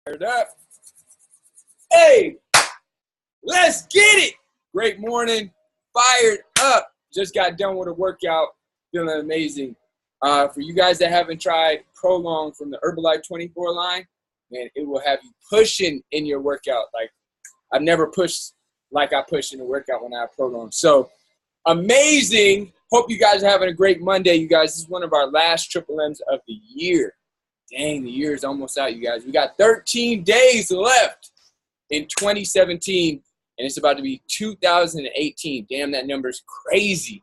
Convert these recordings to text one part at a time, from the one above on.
Fired up. Hey, let's get it. Great morning. Fired up. Just got done with a workout. Feeling amazing. For you guys that haven't tried Prolong from the Herbalife 24 line, man, it will have you pushing in your workout. Like, I've never pushed like I pushed in the workout when I have Prolong. So, amazing. Hope you guys are having a great Monday, you guys. This is one of our last Triple M's of the year. Dang, the year is almost out, you guys. We got 13 days left in 2017, and it's about to be 2018. Damn, that number is crazy.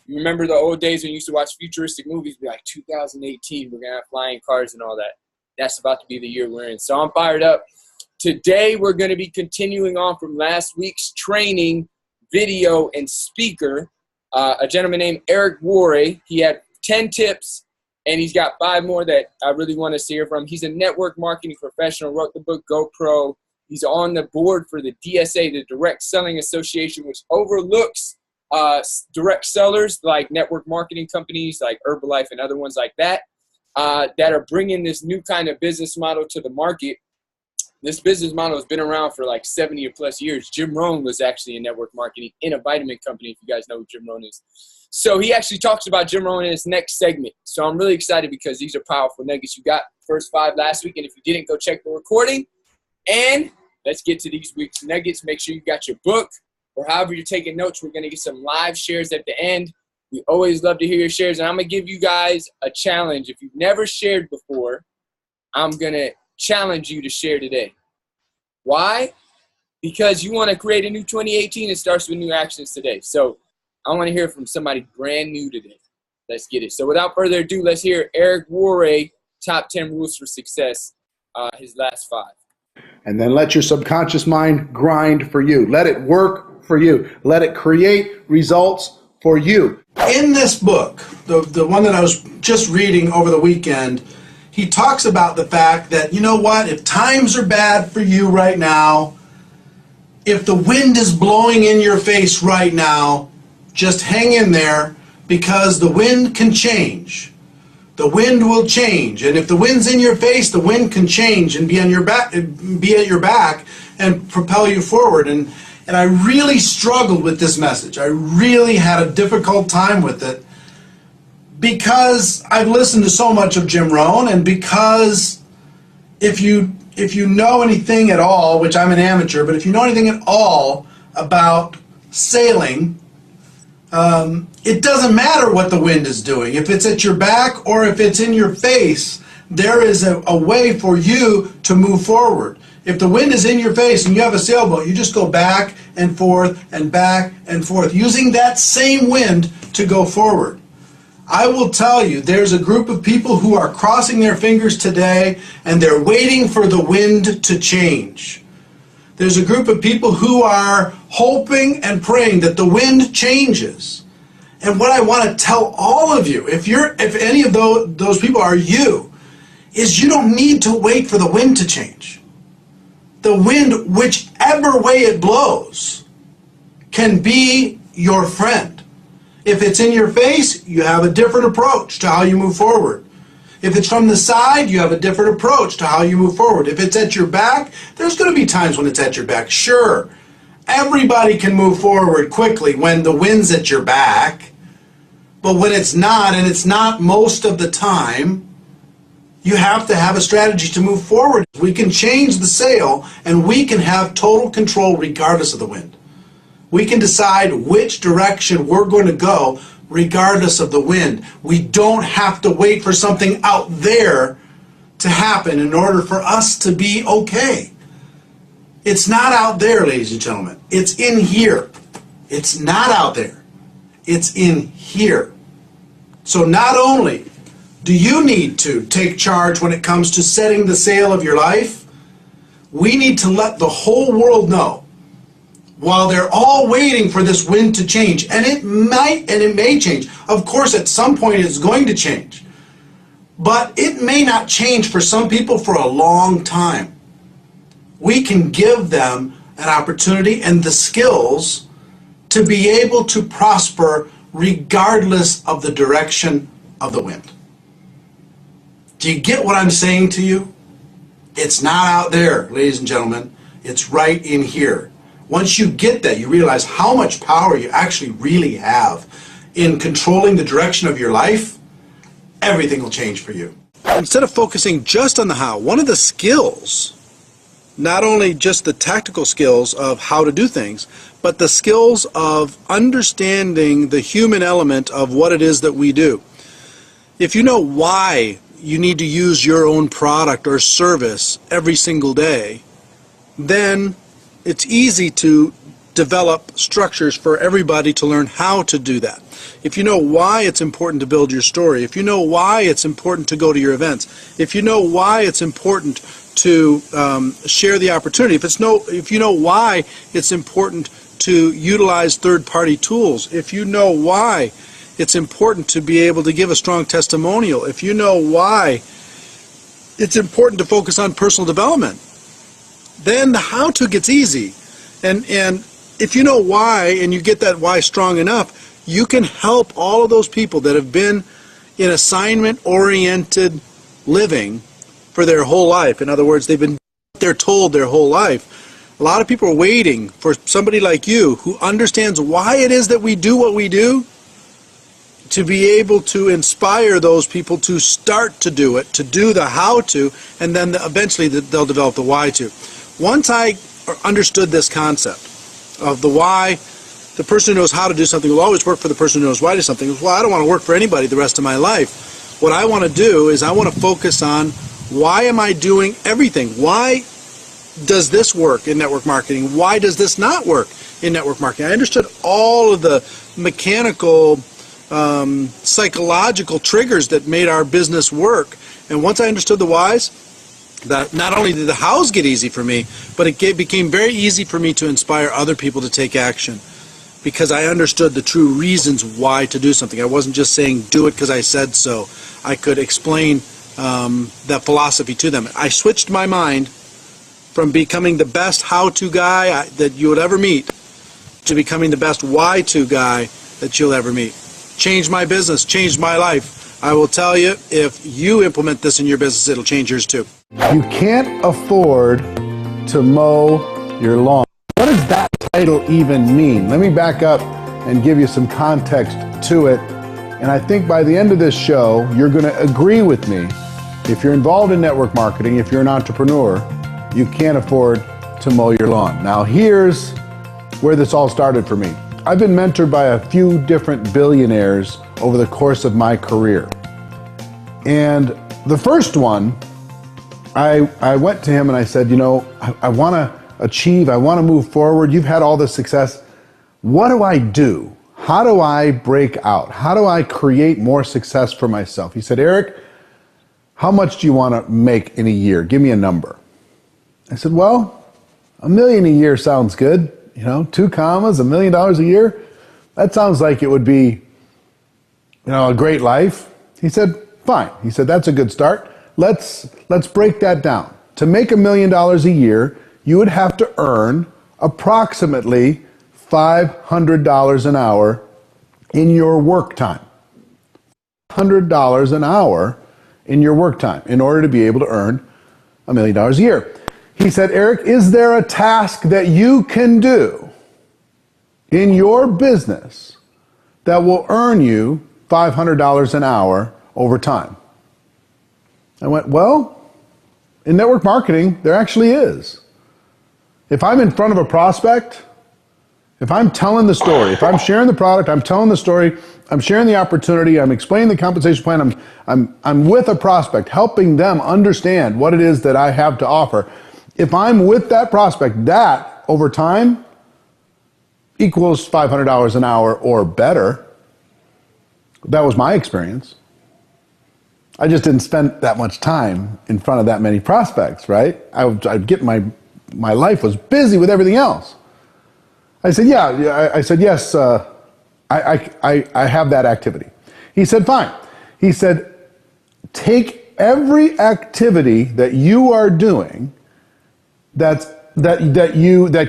You remember the old days when you used to watch futuristic movies, be like, 2018, we're going to have flying cars and all that. That's about to be the year we're in. So I'm fired up. Today, we're going to be continuing on from last week's training video and speaker. A gentleman named Worre. He had 10 tips, and he's got 5 more that I really want to hear from. He's a network marketing professional, wrote the book GoPro. He's on the board for the DSA, the Direct Selling Association, which overlooks direct sellers like network marketing companies like Herbalife and other ones like that, that are bringing this new kind of business model to the market. This business model has been around for like 70 or plus years. Jim Rohn was actually in network marketing in a vitamin company, if you guys know who Jim Rohn is. So he actually talks about Jim Rohn in his next segment. So I'm really excited because these are powerful nuggets. You got first 5 last week, and if you didn't, go check the recording. And let's get to these week's nuggets. Make sure you got your book, or however you're taking notes. We're going to get some live shares at the end. We always love to hear your shares, and I'm going to give you guys a challenge. If you've never shared before, I'm going to challenge you to share today. Why? Because you want to create a new 2018. It starts with new actions today. So I want to hear from somebody brand new today. Let's get it. So without further ado, let's hear Worre, top 10 rules for success, his last 5. And then let your subconscious mind grind for you. Let it work for you. Let it create results for you. In this book, the one that I was just reading over the weekend, he talks about the fact that, you know what, if times are bad for you right now, if the wind is blowing in your face right now, just hang in there, because the wind can change. The wind will change, and if the wind's in your face, the wind can change and be on your back, be at your back, and propel you forward. And I really struggled with this message. I really had a difficult time with it, because I've listened to so much of Jim Rohn, and because if you know anything at all, which I'm an amateur, but if you know anything at all about sailing, it doesn't matter what the wind is doing. If it's at your back or if it's in your face, there is a way for you to move forward. If the wind is in your face and you have a sailboat, you just go back and forth, using that same wind to go forward. I will tell you, there's a group of people who are crossing their fingers today, and they're waiting for the wind to change. There's a group of people who are hoping and praying that the wind changes. And what I want to tell all of you, if any of those people are you, is you don't need to wait for the wind to change. The wind, whichever way it blows, can be your friend. If it's in your face, you have a different approach to how you move forward. If it's from the side, you have a different approach to how you move forward. If it's at your back, there's going to be times when it's at your back. Sure, everybody can move forward quickly when the wind's at your back. But when it's not, and it's not most of the time, you have to have a strategy to move forward. We can change the sail, and we can have total control regardless of the wind. We can decide which direction we're going to go regardless of the wind. We don't have to wait for something out there to happen in order for us to be okay. It's not out there, ladies and gentlemen. It's in here. It's not out there. It's in here. So not only do you need to take charge when it comes to setting the sail of your life, we need to let the whole world know, while they're all waiting for this wind to change, and it may change. Of course, at some point it's going to change. But it may not change for some people for a long time. We can give them an opportunity and the skills to be able to prosper regardless of the direction of the wind. Do you get what I'm saying to you? It's not out there, ladies and gentlemen. It's right in here. Once you get that, you realize how much power you actually really have in controlling the direction of your life. Everything will change for you. Instead of focusing just on the how, one of the skills, not only just the tactical skills of how to do things, but the skills of understanding the human element of what it is that we do. If you know why you need to use your own product or service every single day, then it's easy to develop structures for everybody to learn how to do that. If you know why it's important to build your story, if you know why it's important to go to your events, if you know why it's important to share the opportunity, if you know why it's important to utilize third-party tools, if you know why it's important to be able to give a strong testimonial, if you know why it's important to focus on personal development, then the how-to gets easy. And if you know why and you get that why strong enough, you can help all of those people that have been in assignment-oriented living for their whole life. In other words, they're told their whole life. A lot of people are waiting for somebody like you who understands why it is that we do what we do, to be able to inspire those people to start to do it, to do the how-to, and then eventually they'll develop the why-to. Once I understood this concept of the why, the person who knows how to do something will always work for the person who knows why to do something. Well, I don't want to work for anybody the rest of my life. What I want to do is I want to focus on why am I doing everything? Why does this work in network marketing? Why does this not work in network marketing? I understood all of the mechanical, psychological triggers that made our business work. And once I understood the whys, that not only did the hows get easy for me, but it became very easy for me to inspire other people to take action, because I understood the true reasons why to do something. I wasn't just saying do it because I said so. I could explain that philosophy to them. I switched my mind from becoming the best how-to guy that you would ever meet to becoming the best why-to guy that you'll ever meet. Changed my business, changed my life. I will tell you, if you implement this in your business, it'll change yours too. You can't afford to mow your lawn. What does that title even mean? Let me back up and give you some context to it. And I think by the end of this show, you're going to agree with me. If you're involved in network marketing, if you're an entrepreneur, you can't afford to mow your lawn. Now, here's where this all started for me. I've been mentored by a few different billionaires over the course of my career. And the first one, I went to him and I said, you know, I want to achieve, I want to move forward. You've had all this success. What do I do? How do I break out? How do I create more success for myself? He said, Eric, how much do you want to make in a year? Give me a number. I said, well, $1 million a year sounds good. You know, 2 commas, $1 million a year. That sounds like it would be, you know, a great life. He said, fine. He said, that's a good start. Let's break that down. To make $1 million a year, you would have to earn approximately $500 an hour in your work time. $100 an hour in your work time in order to be able to earn $1 million a year. He said, Eric, is there a task that you can do in your business that will earn you $500 an hour over time? I went, well, in network marketing, there actually is. If I'm in front of a prospect, if I'm telling the story, if I'm sharing the product, I'm telling the story, I'm sharing the opportunity, I'm explaining the compensation plan, I'm with a prospect, helping them understand what it is that I have to offer. If I'm with that prospect, that over time equals $500 an hour or better. That was my experience. I just didn't spend that much time in front of that many prospects, right? I'd get my life was busy with everything else. I said, yeah. I said, yes, I have that activity. He said, fine. He said, take every activity that you are doing that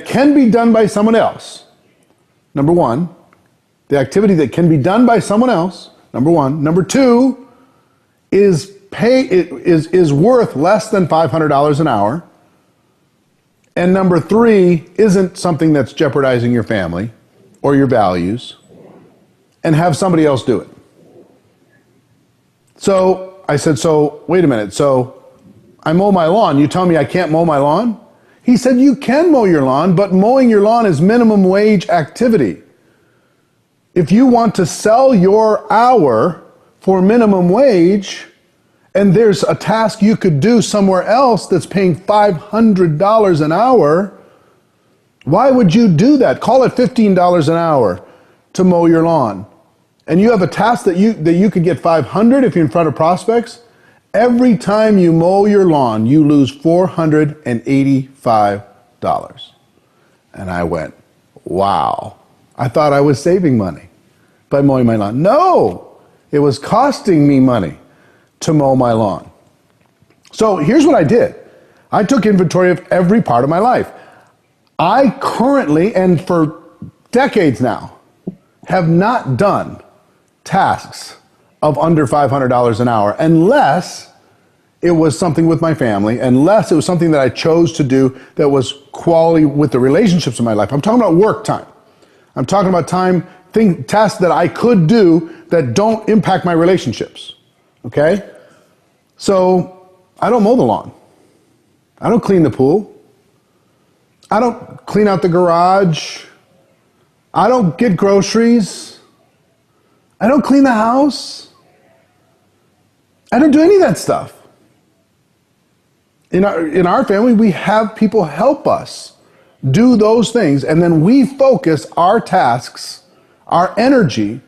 can be done by someone else. Number one, the activity that can be done by someone else. Number one. Number two is is worth less than $500 an hour. And number 3, isn't something that's jeopardizing your family or your values, and have somebody else do it. So I said, so wait a minute, so I mow my lawn. You tell me I can't mow my lawn? He said, you can mow your lawn, but mowing your lawn is minimum wage activity. If you want to sell your hour for minimum wage, and there's a task you could do somewhere else that's paying $500 an hour, why would you do that? Call it $15 an hour to mow your lawn. And you have a task that you could get $500 if you're in front of prospects. Every time you mow your lawn, you lose $485. And I went, wow. I thought I was saving money by mowing my lawn. No, it was costing me money to mow my lawn. So here's what I did. I took inventory of every part of my life. I currently, and for decades now, have not done tasks of under $500 an hour unless it was something with my family, unless it was something that I chose to do that was quality with the relationships in my life. I'm talking about work time. I'm talking about tasks that I could do that don't impact my relationships. Okay? So I don't mow the lawn. I don't clean the pool. I don't clean out the garage. I don't get groceries. I don't clean the house. I don't do any of that stuff. In our family, we have people help us do those things, and then we focus our tasks, our energy,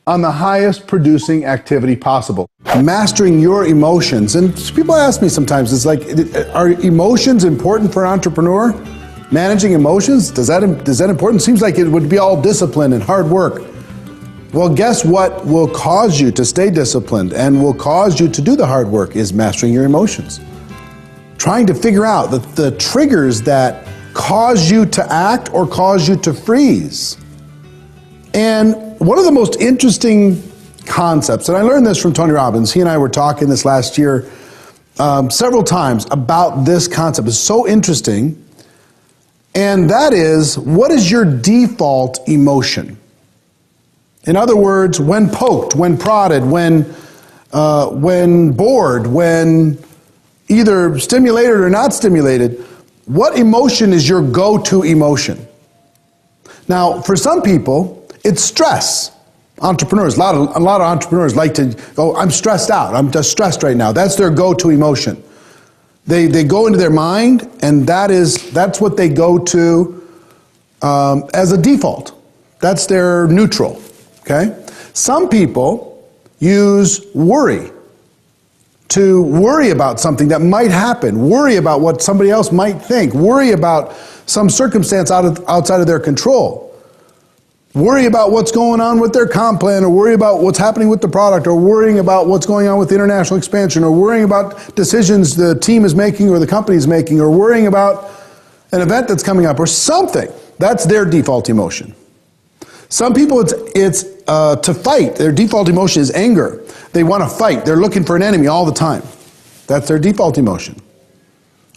on the highest producing activity possible. Mastering your emotions. And people ask me sometimes, it's like, are emotions important for an entrepreneur? Managing emotions, is that important? Seems like it would be all discipline and hard work. Well, guess what will cause you to stay disciplined and will cause you to do the hard work is mastering your emotions. Trying to figure out the triggers that cause you to act or cause you to freeze. And one of the most interesting concepts, and I learned this from Tony Robbins, he and I were talking this last year several times about this concept. It's so interesting. And that is, what is your default emotion? In other words, when poked, when prodded, when bored, when either stimulated or not stimulated, what emotion is your go-to emotion? Now, for some people, it's stress. Entrepreneurs, a lot of entrepreneurs like to go, I'm stressed out, I'm just stressed right now. That's their go-to emotion. They go into their mind, and that's what they go to as a default. That's their neutral, okay? Some people use worry to worry about something that might happen, worry about what somebody else might think, worry about some circumstance outside of their control. Worry about what's going on with their comp plan, or worry about what's happening with the product, or worrying about what's going on with international expansion, or worrying about decisions the team is making or the company is making, or worrying about an event that's coming up or something. That's their default emotion. Some people, it's to fight. Their default emotion is anger. They want to fight. They're looking for an enemy all the time. That's their default emotion.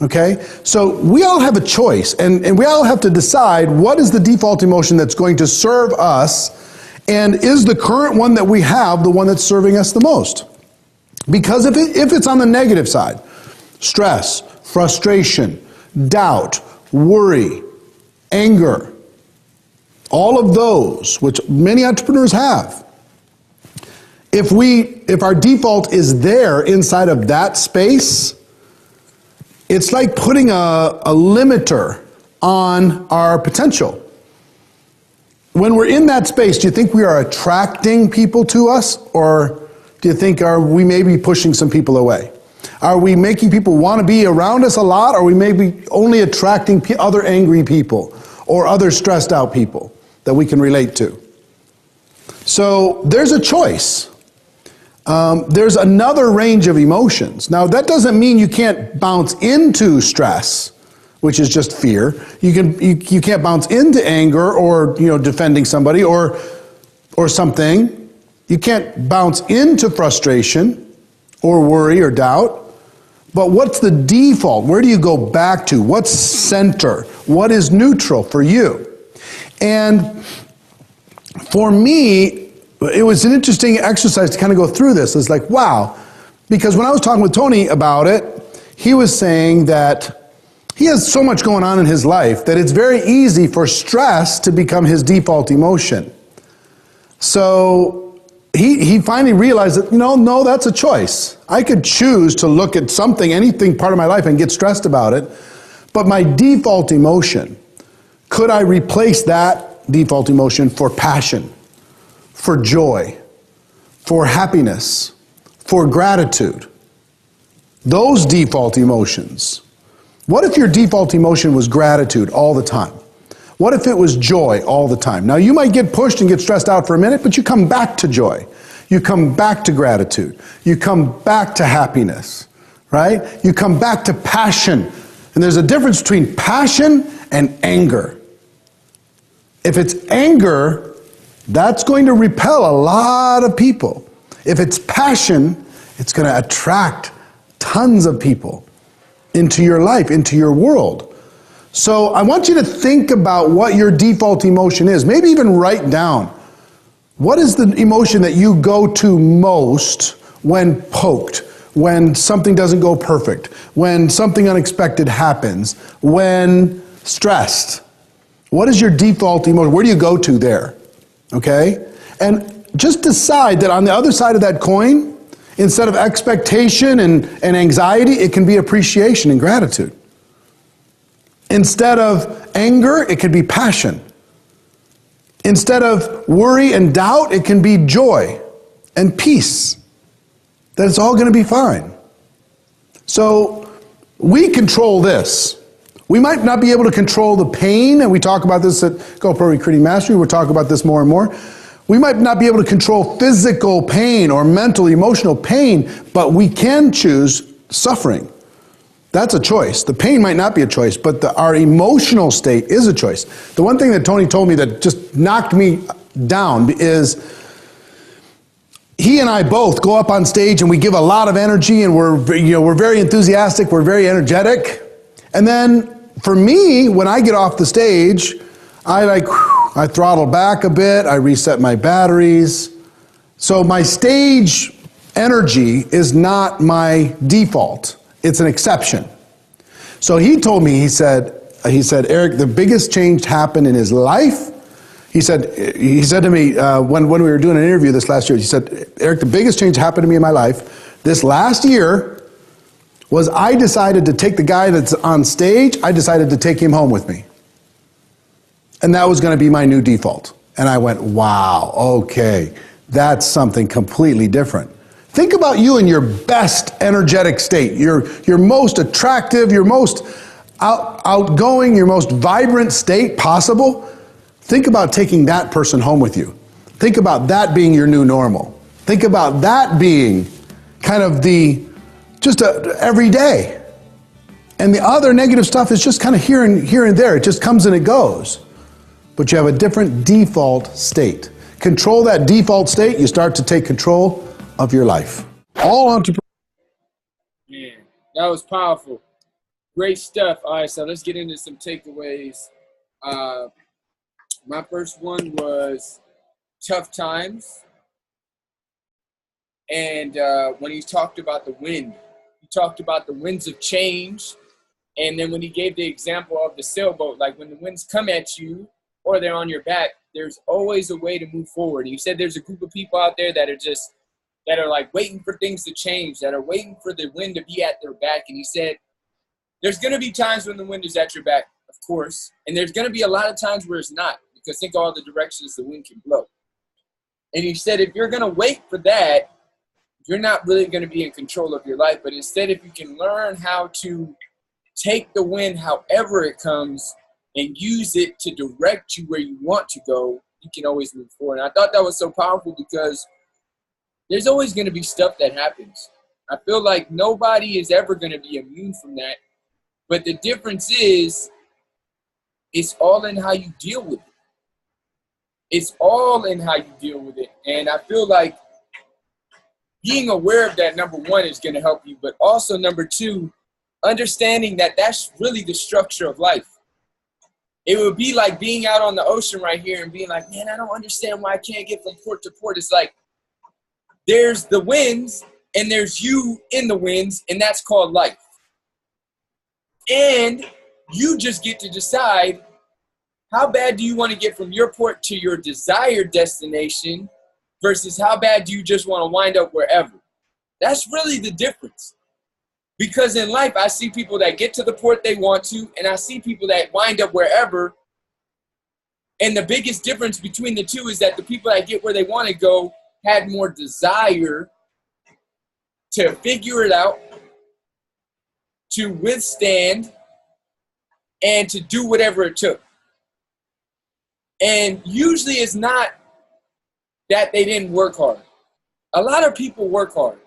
Okay? So we all have a choice, and we all have to decide what is the default emotion that's going to serve us, and is the current one that we have the one that's serving us the most? Because if it's on the negative side, stress, frustration, doubt, worry, anger, all of those, which many entrepreneurs have, if our default is there inside of that space, it's like putting a limiter on our potential. When we're in that space, do you think we are attracting people to us, or do you think are we maybe pushing some people away? Are we making people want to be around us a lot, or are we maybe only attracting other angry people or other stressed out people that we can relate to? So there's a choice. There's another range of emotions. Now, that doesn't mean you can't bounce into stress, which is just fear. You can't bounce into anger or defending somebody or something. You can't bounce into frustration or worry or doubt. But what's the default? Where do you go back to? What's center? What is neutral for you? And for me, it was an interesting exercise to kind of go through this. It's like, wow. Because when I was talking with Tony about it, he was saying that he has so much going on in his life that it's very easy for stress to become his default emotion. So he finally realized that, no, that's a choice. I could choose to look at something, anything part of my life and get stressed about it. But my default emotion, could I replace that default emotion for passion, for joy, for happiness, for gratitude? Those default emotions. What if your default emotion was gratitude all the time? What if it was joy all the time? Now, you might get pushed and get stressed out for a minute, but you come back to joy. You come back to gratitude. You come back to happiness, right? You come back to passion. And there's a difference between passion and anger. If it's anger, that's going to repel a lot of people. If it's passion, it's going to attract tons of people into your life, into your world. So I want you to think about what your default emotion is. Maybe even write down, what is the emotion that you go to most when poked, when something doesn't go perfect, when something unexpected happens, when stressed? What is your default emotion? Where do you go to there? Okay? And just decide that on the other side of that coin, instead of expectation and anxiety, it can be appreciation and gratitude. Instead of anger, it could be passion. Instead of worry and doubt, it can be joy and peace. That it's all going to be fine. So we control this. We might not be able to control the pain, and we talk about this at GoPro Recruiting Mastery. We'll talk about this more and more. We might not be able to control physical pain or mental, emotional pain, but we can choose suffering. That's a choice. The pain might not be a choice, but our emotional state is a choice. The one thing that Tony told me that just knocked me down is he and I both go up on stage and we give a lot of energy and we're very enthusiastic, we're very energetic. And then for me, when I get off the stage, I throttle back a bit, I reset my batteries. So my stage energy is not my default. It's an exception. So he told me, he said, Eric, the biggest change happened in his life. He said to me, when we were doing an interview this last year, he said, Eric, the biggest change happened to me in my life this last year was I decided to take the guy that's on stage, I decided to take him home with me. And that was going to be my new default. And I went, wow, okay, that's something completely different. Think about you in your best energetic state, your most attractive, your most outgoing, your most vibrant state possible. Think about taking that person home with you. Think about that being your new normal. Think about that being kind of every day. And the other negative stuff is just kind of here and there. It just comes and it goes. But you have a different default state. Control that default state, you start to take control of your life. All entrepreneurs. Man, that was powerful. Great stuff. All right, so let's get into some takeaways. My first one was tough times. And when he talked about the wind, he talked about the winds of change. And then when he gave the example of the sailboat, like when the winds come at you or they're on your back, there's always a way to move forward. He said there's a group of people out there that are like waiting for things to change, that are waiting for the wind to be at their back. And he said, there's going to be times when the wind is at your back, of course. And there's going to be a lot of times where it's not, because think of all the directions the wind can blow. And he said, if you're going to wait for that, you're not really going to be in control of your life. But instead, if you can learn how to take the wind however it comes and use it to direct you where you want to go, you can always move forward. And I thought that was so powerful because there's always going to be stuff that happens. I feel like nobody is ever going to be immune from that. But the difference is, it's all in how you deal with it. It's all in how you deal with it. And I feel like being aware of that, number one, is going to help you. But also, number two, understanding that that's really the structure of life. It would be like being out on the ocean right here and being like, man, I don't understand why I can't get from port to port. It's like there's the winds and there's you in the winds, and that's called life. And you just get to decide how bad do you want to get from your port to your desired destination versus how bad do you just want to wind up wherever. That's really the difference. Because in life, I see people that get to the port they want to, and I see people that wind up wherever. And the biggest difference between the two is that the people that get where they want to go had more desire to figure it out, to withstand, and to do whatever it took. And usually it's not that they didn't work hard. A lot of people work hard.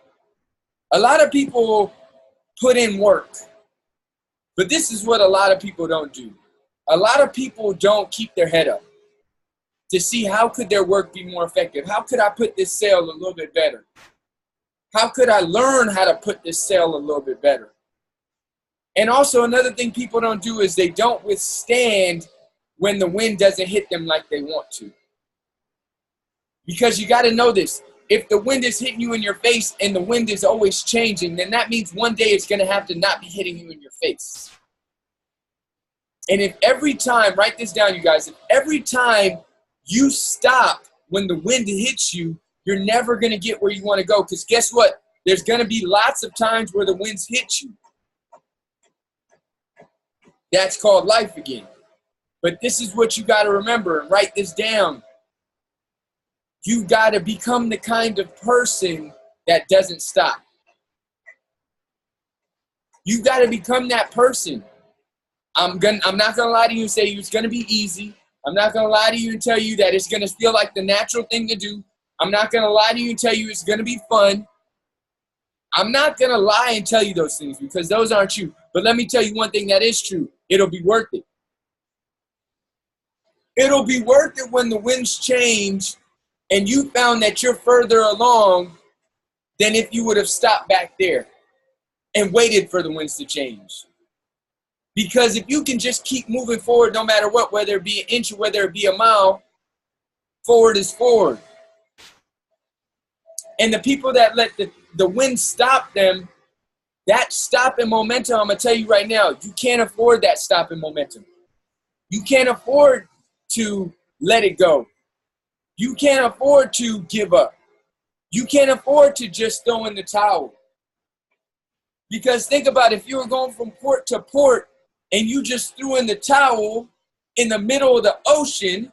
A lot of people put in work. But this is what a lot of people don't do. A lot of people don't keep their head up to see how could their work be more effective. How could I put this sail a little bit better? How could I learn how to put this sail a little bit better? And also another thing people don't do is they don't withstand when the wind doesn't hit them like they want to. Because you got to know this. If the wind is hitting you in your face and the wind is always changing, then that means one day it's going to have to not be hitting you in your face. And if every time, write this down, you guys, if every time you stop when the wind hits you, you're never going to get where you want to go. Because guess what? There's going to be lots of times where the winds hit you. That's called life again. But this is what you got to remember, and write this down. You got to become the kind of person that doesn't stop. You got to become that person. I'm not going to lie to you and say it's going to be easy. I'm not going to lie to you and tell you that it's going to feel like the natural thing to do. I'm not going to lie to you and tell you it's going to be fun. I'm not going to lie and tell you those things because those aren't true. But let me tell you one thing that is true. It'll be worth it. It'll be worth it when the winds change and you found that you're further along than if you would have stopped back there and waited for the winds to change. Because if you can just keep moving forward no matter what, whether it be an inch or whether it be a mile, forward is forward. And the people that let the wind stop them, that stopping momentum, I'm going to tell you right now, you can't afford that stopping momentum. You can't afford to let it go. You can't afford to give up. You can't afford to just throw in the towel. Because think about it, if you were going from port to port and you just threw in the towel in the middle of the ocean,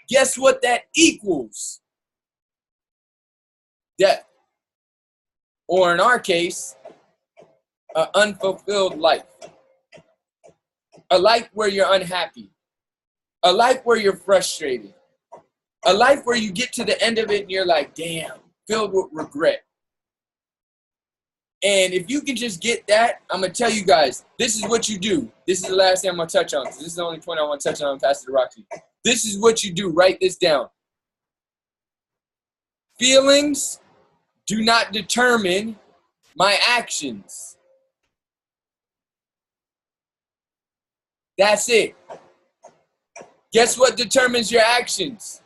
guess what that equals? Death. Or in our case, an unfulfilled life. A life where you're unhappy. A life where you're frustrated. A life where you get to the end of it and you're like, damn, filled with regret. And if you can just get that, I'm going to tell you guys, this is what you do. This is the last thing I'm going to touch on. This is the only point I want to touch on and pass it to Roxy. This is what you do. Write this down. Feelings do not determine my actions. That's it. Guess what determines your actions?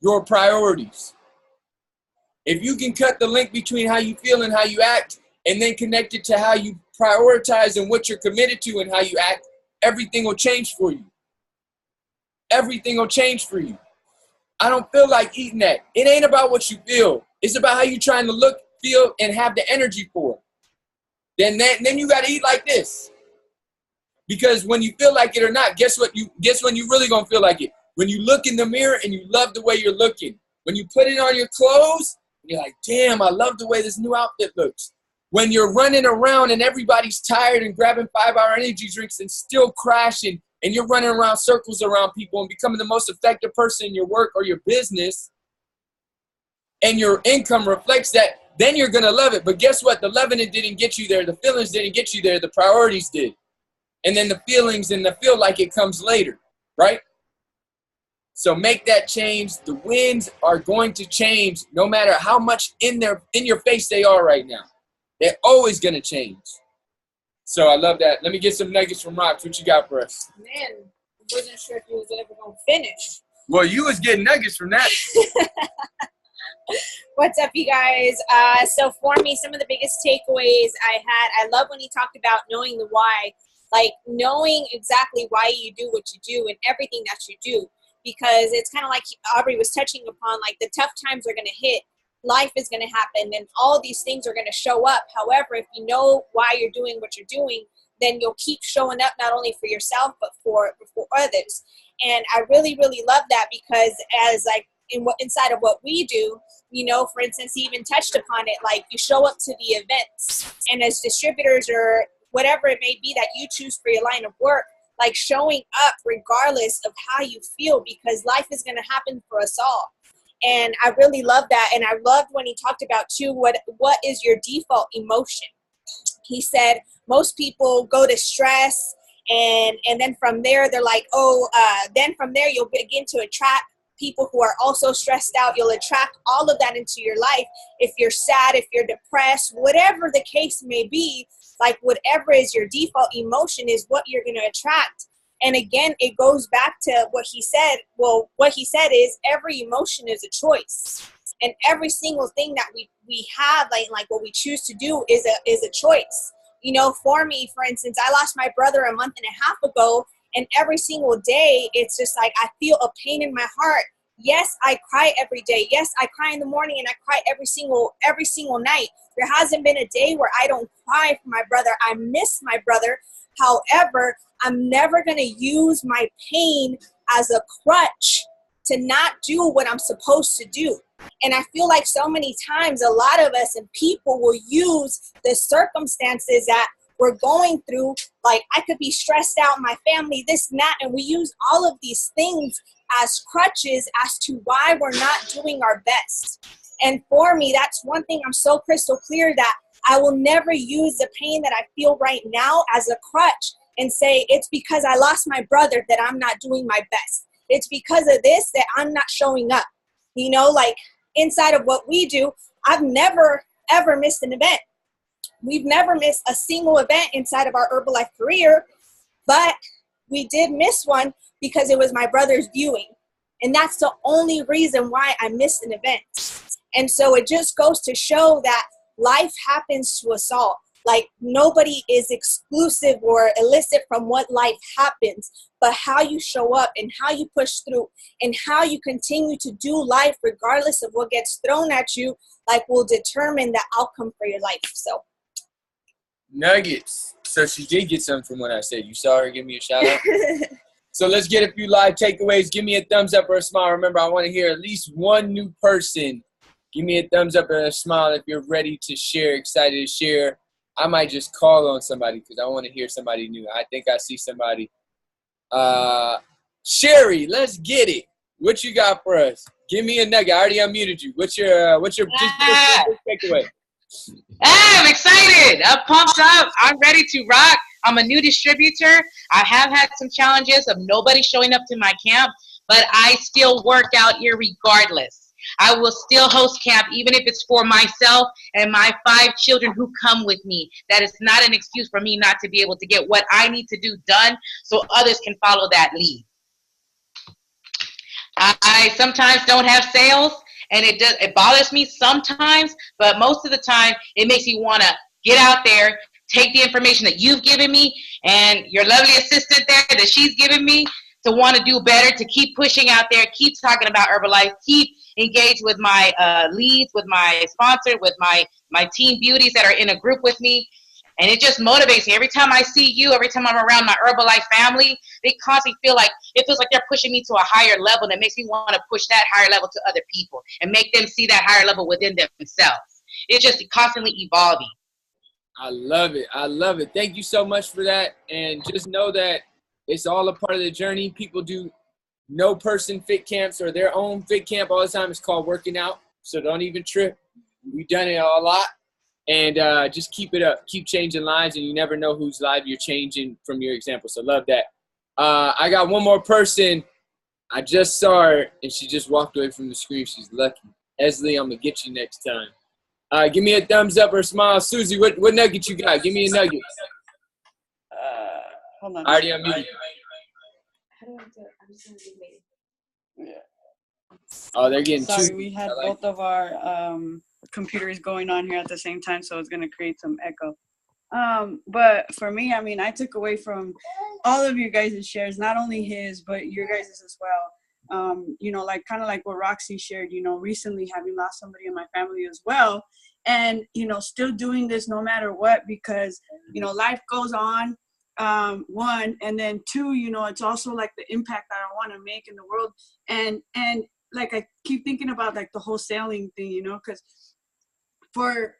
Your priorities. If you can cut the link between how you feel and how you act, and then connect it to how you prioritize and what you're committed to and how you act, everything will change for you. Everything will change for you. I don't feel like eating that. It ain't about what you feel. It's about how you're trying to look, feel, and have the energy for it. Then you got to eat like this. Because when you feel like it or not, guess when you really gonna feel like it? When you look in the mirror and you love the way you're looking. When you put it on your clothes, you're like, damn, I love the way this new outfit looks. When you're running around and everybody's tired and grabbing 5-hour energy drinks and still crashing, and you're running around circles around people and becoming the most effective person in your work or your business, and your income reflects that, then you're gonna love it. But guess what? The loving it didn't get you there. The feelings didn't get you there. The priorities did. And then the feelings and the feel like it comes later, right? So make that change. The winds are going to change no matter how much in your face they are right now. They're always going to change. So I love that. Let me get some nuggets from Rox. What you got for us? Man, I wasn't sure if you was ever going to finish. Well, you was getting nuggets from that. What's up, you guys? So for me, some of the biggest takeaways I love when he talked about knowing the why, like knowing exactly why you do what you do and everything that you do, because it's kind of like Aubrey was touching upon, like the tough times are going to hit, life is going to happen, and all these things are going to show up. However, if you know why you're doing what you're doing, then you'll keep showing up not only for yourself, but for others. And I really, really love that, because as like inside of what we do, you know, for instance, he even touched upon it, like you show up to the events, and as distributors or whatever it may be that you choose for your line of work, like showing up regardless of how you feel, because life is going to happen for us all. And I really love that. And I loved when he talked about too, what is your default emotion? He said most people go to stress, and then from there they're like, then from there you'll begin to attract people who are also stressed out. You'll attract all of that into your life. If you're sad, if you're depressed, whatever the case may be, like whatever is your default emotion is what you're going to attract. And again, it goes back to what he said. Well, what he said is every emotion is a choice, and every single thing that we have, like what we choose to do is a choice. You know, for me, for instance, I lost my brother a month and a half ago, and every single day, it's just like I feel a pain in my heart. Yes, I cry every day. Yes, I cry in the morning, and I cry every single night. There hasn't been a day where I don't cry for my brother. I miss my brother. However, I'm never going to use my pain as a crutch to not do what I'm supposed to do. And I feel like so many times a lot of us and people will use the circumstances that we're going through, like I could be stressed out, my family, this and that, and we use all of these things as crutches as to why we're not doing our best. And for me, that's one thing I'm so crystal clear, that I will never use the pain that I feel right now as a crutch and say it's because I lost my brother that I'm not doing my best. It's because of this that I'm not showing up. You know, like inside of what we do, I've never, ever missed an event. We've never missed a single event inside of our Herbalife career, but we did miss one because it was my brother's viewing. And that's the only reason why I missed an event. And so it just goes to show that life happens to us all. Like nobody is exclusive or illicit from what life happens, but how you show up and how you push through and how you continue to do life regardless of what gets thrown at you, like will determine the outcome for your life. So nuggets. So she did get something from what I said. You saw her give me a shout out. So let's get a few live takeaways. Give me a thumbs up or a smile. Remember, I want to hear at least one new person. Give me a thumbs up or a smile if you're ready to share, excited to share. I might just call on somebody because I want to hear somebody new. I think I see somebody. Sherry, let's get it. What you got for us? Give me a nugget. I already unmuted you. What's your just takeaway? I'm excited. I'm pumped up. I'm ready to rock. I'm a new distributor. I have had some challenges of nobody showing up to my camp, but I still work out here regardless. I will still host camp even if it's for myself and my 5 children who come with me. That is not an excuse for me not to be able to get what I need to do done so others can follow that lead. I sometimes don't have sales, and it bothers me sometimes, but most of the time it makes me want to get out there, take the information that you've given me and your lovely assistant there that she's given me to want to do better, to keep pushing out there, keep talking about Herbalife, keep engaged with my leads, with my sponsor, with my team beauties that are in a group with me. And it just motivates me. Every time I see you, every time I'm around my Herbalife family, they constantly feel like they're pushing me to a higher level, and it makes me want to push that higher level to other people and make them see that higher level within themselves. It's just constantly evolving. I love it. I love it. Thank you so much for that. And just know that it's all a part of the journey. People do no person fit camps or their own fit camp all the time. It's called working out. So don't even trip. We've done it a lot. And just keep it up. Keep changing lives, and you never know whose life you're changing from your example. So love that. I got one more person. I just saw her, and she just walked away from the screen. She's lucky. Esley, I'm going to get you next time. Give me a thumbs up or a smile. Susie, what nugget you got? Give me a nugget. Hold on. I already unmuted. How do I do it? I'm just going to do me. Yeah. Oh, they're getting Sorry, two. we had both of our computers going on here at the same time, so it's going to create some echo. But for me, I mean, I took away from all of you guys' shares, not only his, but your guys' as well. You know, like kind of like what Roxy shared, you know, recently having lost somebody in my family as well. And, you know, still doing this no matter what, because, you know, life goes on. One, and then two, you know, it's also like the impact that I want to make in the world. And like, I keep thinking about like the whole sailing thing, you know, because for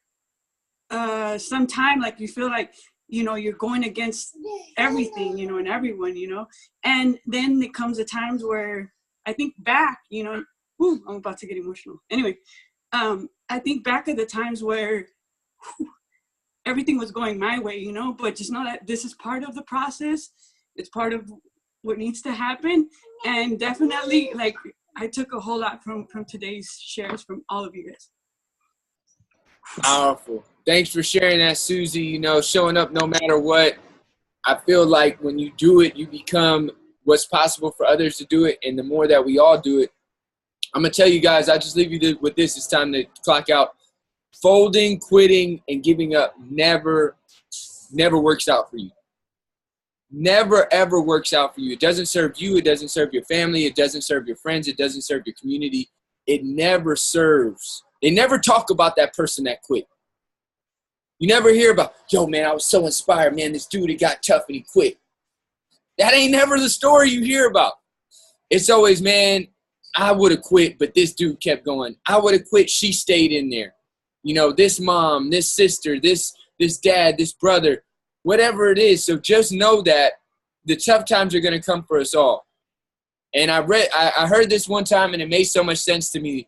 some time, like you feel like, you know, you're going against everything, you know, and everyone, you know, and then it comes to times where I think back, you know, whew, I'm about to get emotional. Anyway, I think back at the times where everything was going my way, you know, but just know that this is part of the process. It's part of what needs to happen. And definitely, like, I took a whole lot from today's shares from all of you guys. Powerful. Thanks for sharing that, Susie. You know, showing up no matter what. I feel like when you do it, you become what's possible for others to do it. And the more that we all do it, I'm going to tell you guys, I just leave you with this. It's time to clock out. Folding, quitting, and giving up never works out for you. Never, ever works out for you. It doesn't serve you. It doesn't serve your family. It doesn't serve your friends. It doesn't serve your community. It never serves. They never talk about that person that quit. You never hear about, yo, man, I was so inspired, man, this dude, it got tough and he quit. That ain't never the story you hear about. It's always, man, I would have quit, but this dude kept going. I would have quit, she stayed in there. You know, this mom, this sister, this dad, this brother, whatever it is. So just know that the tough times are going to come for us all. And I heard this one time, and it made so much sense to me.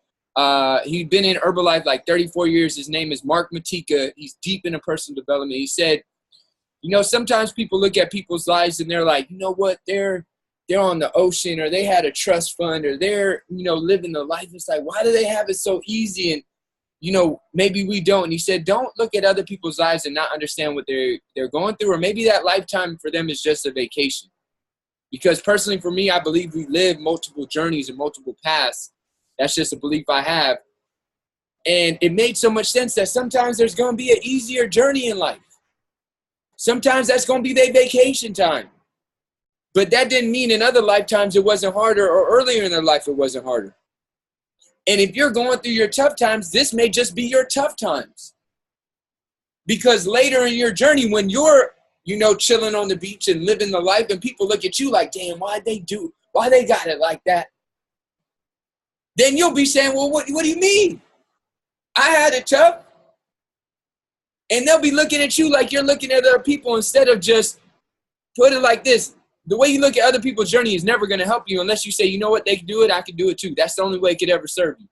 He'd been in Herbalife like 34 years. His name is Mark Matika. He's deep into personal development. He said, you know, sometimes people look at people's lives and they're like, you know what, they're on the ocean, or they had a trust fund, or they're, you know, living the life. It's like, why do they have it so easy? And, you know, maybe we don't. And he said, don't look at other people's lives and not understand what they're going through, or maybe that lifetime for them is just a vacation. Because personally for me, I believe we live multiple journeys and multiple paths. That's just a belief I have. And it made so much sense that sometimes there's going to be an easier journey in life. Sometimes that's going to be their vacation time. But that didn't mean in other lifetimes it wasn't harder, or earlier in their life it wasn't harder. And if you're going through your tough times, this may just be your tough times. Because later in your journey, when you're, you know, chilling on the beach and living the life, and people look at you like, damn, why they got it like that? Then you'll be saying, well, what do you mean? I had it tough. And they'll be looking at you like you're looking at other people, instead of just put it like this. The way you look at other people's journey is never going to help you unless you say, you know what, they can do it, I can do it too. That's the only way it could ever serve you.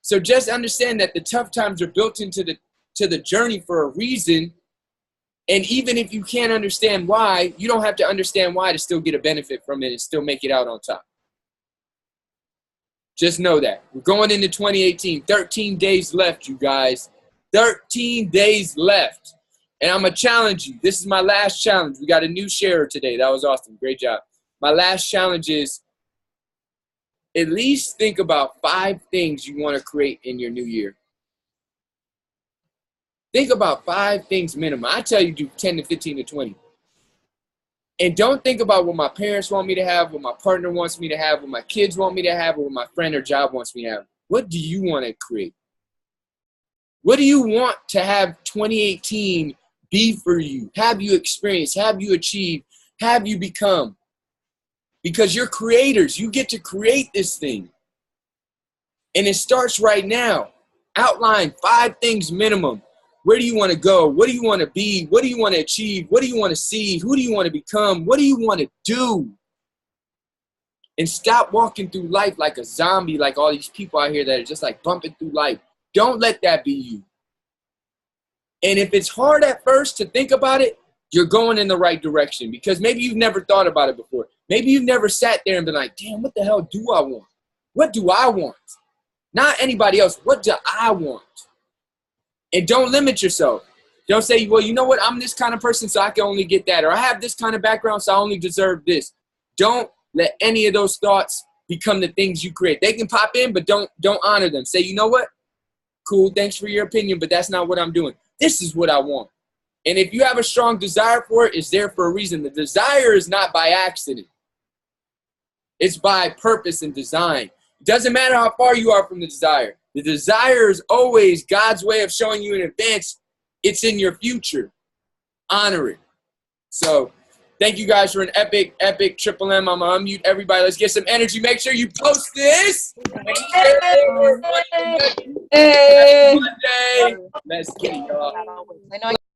So just understand that the tough times are built into the journey for a reason. And even if you can't understand why, you don't have to understand why to still get a benefit from it and still make it out on top. Just know that. We're going into 2018. 13 days left, you guys. 13 days left. And I'm going to challenge you. This is my last challenge. We got a new sharer today. That was awesome. Great job. My last challenge is at least think about 5 things you want to create in your new year. Think about 5 things minimum. I tell you, do 10 to 15 to 20. And don't think about what my parents want me to have, what my partner wants me to have, what my kids want me to have, or what my friend or job wants me to have. What do you want to create? What do you want to have 2018 be for you? Have you experienced? Have you achieved? Have you become? Because you're creators. You get to create this thing. And it starts right now. Outline 5 things minimum. Where do you want to go? What do you want to be? What do you want to achieve? What do you want to see? Who do you want to become? What do you want to do? And stop walking through life like a zombie, like all these people out here that are just like bumping through life. Don't let that be you. And if it's hard at first to think about it, you're going in the right direction, because maybe you've never thought about it before. Maybe you've never sat there and been like, damn, what the hell do I want? What do I want? Not anybody else. What do I want? And don't limit yourself. Don't say, well, you know what? I'm this kind of person, so I can only get that. Or I have this kind of background, so I only deserve this. Don't let any of those thoughts become the things you create. They can pop in, but don't honor them. Say, you know what? Cool, thanks for your opinion, but that's not what I'm doing. This is what I want. And if you have a strong desire for it, it's there for a reason. The desire is not by accident. It's by purpose and design. It doesn't matter how far you are from the desire. The desire is always God's way of showing you in advance it's in your future. Honor it. So thank you guys for an epic Triple M. I'm going to unmute everybody. Let's get some energy. Make sure you post this. Monday. Let's get it, y'all.